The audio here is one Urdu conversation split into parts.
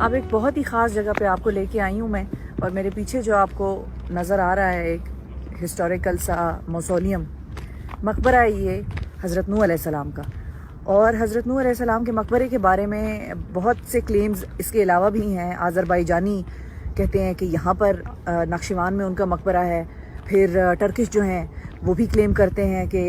اب ایک بہت ہی خاص جگہ پہ آپ کو لے کے آئی ہوں میں، اور میرے پیچھے جو آپ کو نظر آ رہا ہے ایک ہسٹوریکل سا موزولیم مقبرہ ہے یہ حضرت نوح علیہ السلام کا. اور حضرت نوح علیہ السلام کے مقبرے کے بارے میں بہت سے کلیمز اس کے علاوہ بھی ہیں. آذربائیجانی کہتے ہیں کہ یہاں پر نقشوان میں ان کا مقبرہ ہے. پھر ٹرکش جو ہیں وہ بھی کلیم کرتے ہیں کہ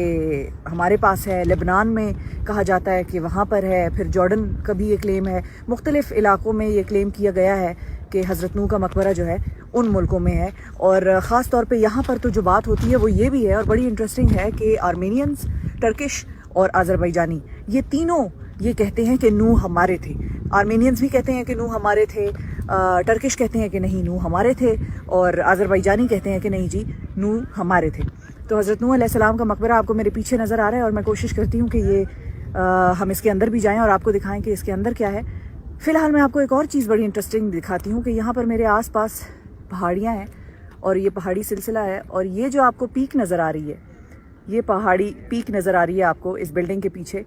ہمارے پاس ہے. لبنان میں کہا جاتا ہے کہ وہاں پر ہے. پھر جارڈن کا بھی یہ کلیم ہے. مختلف علاقوں میں یہ کلیم کیا گیا ہے کہ حضرت نوح کا مقبرہ جو ہے ان ملکوں میں ہے. اور خاص طور پہ یہاں پر تو جو بات ہوتی ہے وہ یہ بھی ہے، اور بڑی انٹرسٹنگ ہے، کہ آرمینینز، ٹرکش اور آذربائیجانی یہ تینوں یہ کہتے ہیں کہ نوح ہمارے تھے. آرمینینز بھی کہتے ہیں کہ نوح ہمارے تھے، ٹرکش کہتے ہیں کہ نہیں نوح ہمارے تھے، اور آذربائیجانی کہتے ہیں کہ نہیں جی نوح ہمارے تھے. تو حضرت نوح علیہ السلام کا مقبرہ آپ کو میرے پیچھے نظر آ رہا ہے، اور میں کوشش کرتی ہوں کہ یہ ہم اس کے اندر بھی جائیں اور آپ کو دکھائیں کہ اس کے اندر کیا ہے. فی الحال میں آپ کو ایک اور چیز بڑی انٹرسٹنگ دکھاتی ہوں کہ یہاں پر میرے آس پاس پہاڑیاں ہیں، اور یہ پہاڑی سلسلہ ہے. اور یہ جو آپ کو پیک نظر آ رہی ہے، یہ پہاڑی پیک نظر آ رہی ہے آپ کو اس بلڈنگ کے پیچھے.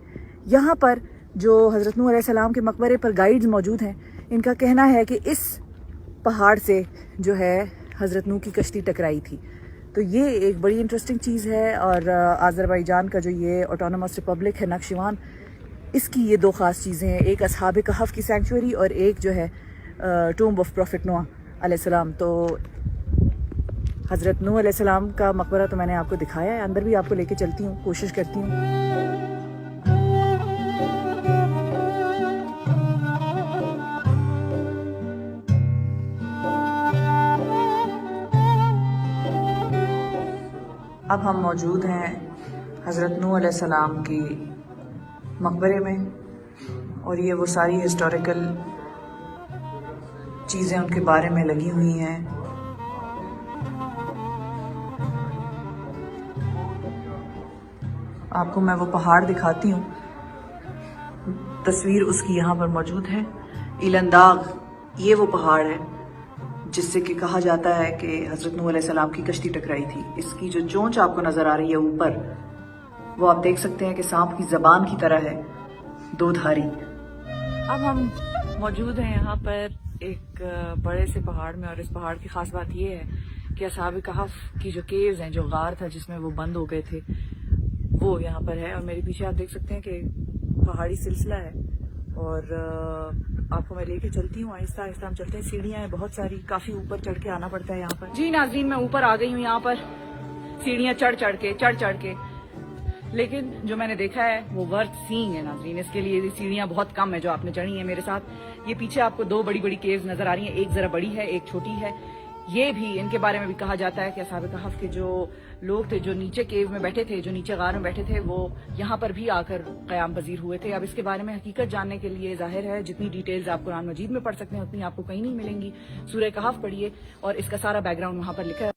یہاں پر جو حضرت نوح علیہ السلام کے مقبرے پر گائیڈز موجود ہیں، ان کا کہنا ہے کہ اس پہاڑ سے جو ہے حضرت نوح کی کشتی ٹکرائی تھی. تو یہ ایک بڑی انٹرسٹنگ چیز ہے. اور آذربائیجان کا جو یہ آٹونومس ریپبلک ہے نقشوان، اس کی یہ دو خاص چیزیں ہیں، ایک اصحاب کہف کی سینکچوری اور ایک جو ہے ٹومب آف پروفٹ نوح علیہ السلام. تو حضرت نوح علیہ السلام کا مقبرہ تو میں نے آپ کو دکھایا ہے، اندر بھی آپ کو لے کے چلتی ہوں، کوشش کرتی ہوں. اب ہم موجود ہیں حضرت نوح علیہ السلام کی مقبرے میں، اور یہ وہ ساری ہسٹوریکل چیزیں ان کے بارے میں لگی ہوئی ہیں. آپ کو میں وہ پہاڑ دکھاتی ہوں، تصویر اس کی یہاں پر موجود ہے. ایلنداغ یہ وہ پہاڑ ہے جس سے کہ کہا جاتا ہے کہ حضرت نوح علیہ السلام کی کشتی ٹکرائی تھی. اس کی جو چونچ آپ کو نظر آ رہی ہے اوپر، وہ آپ دیکھ سکتے ہیں کہ سانپ کی زبان کی طرح ہے، دو دھاری. اب ہم موجود ہیں یہاں پر ایک بڑے سے پہاڑ میں، اور اس پہاڑ کی خاص بات یہ ہے کہ اصحاب کہف کی جو کیوز ہیں، جو غار تھا جس میں وہ بند ہو گئے تھے، وہ یہاں پر ہے. اور میرے پیچھے آپ دیکھ سکتے ہیں کہ پہاڑی سلسلہ ہے، اور آپ کو میں لے کے چلتی ہوں. آہستہ آہستہ ہم چلتے ہیں. سیڑھیاں ہیں بہت ساری، کافی اوپر چڑھ کے آنا پڑتا ہے یہاں پر. جی ناظرین، میں اوپر آ گئی ہوں یہاں پر سیڑھیاں چڑھ چڑھ کے، لیکن جو میں نے دیکھا ہے وہ ورتھ سینگ ہے ناظرین. اس کے لیے یہ سیڑھیاں بہت کم ہے جو آپ نے چڑھی ہیں میرے ساتھ. یہ پیچھے آپ کو دو بڑی بڑی کیوز نظر آ رہی ہیں، ایک ذرا بڑی ہے، ایک چھوٹی ہے. یہ بھی ان کے بارے میں بھی کہا جاتا ہے کہ اصحاب کہف کے جو لوگ تھے، جو نیچے کیو میں بیٹھے تھے، جو نیچے غار میں بیٹھے تھے، وہ یہاں پر بھی آ کر قیام پذیر ہوئے تھے. اب اس کے بارے میں حقیقت جاننے کے لیے ظاہر ہے جتنی ڈیٹیلز آپ قرآن مجید میں پڑھ سکتے ہیں اتنی آپ کو کہیں نہیں ملیں گی. سورہ کہف پڑھیے اور اس کا سارا بیک گراؤنڈ وہاں پر لکھا ہے.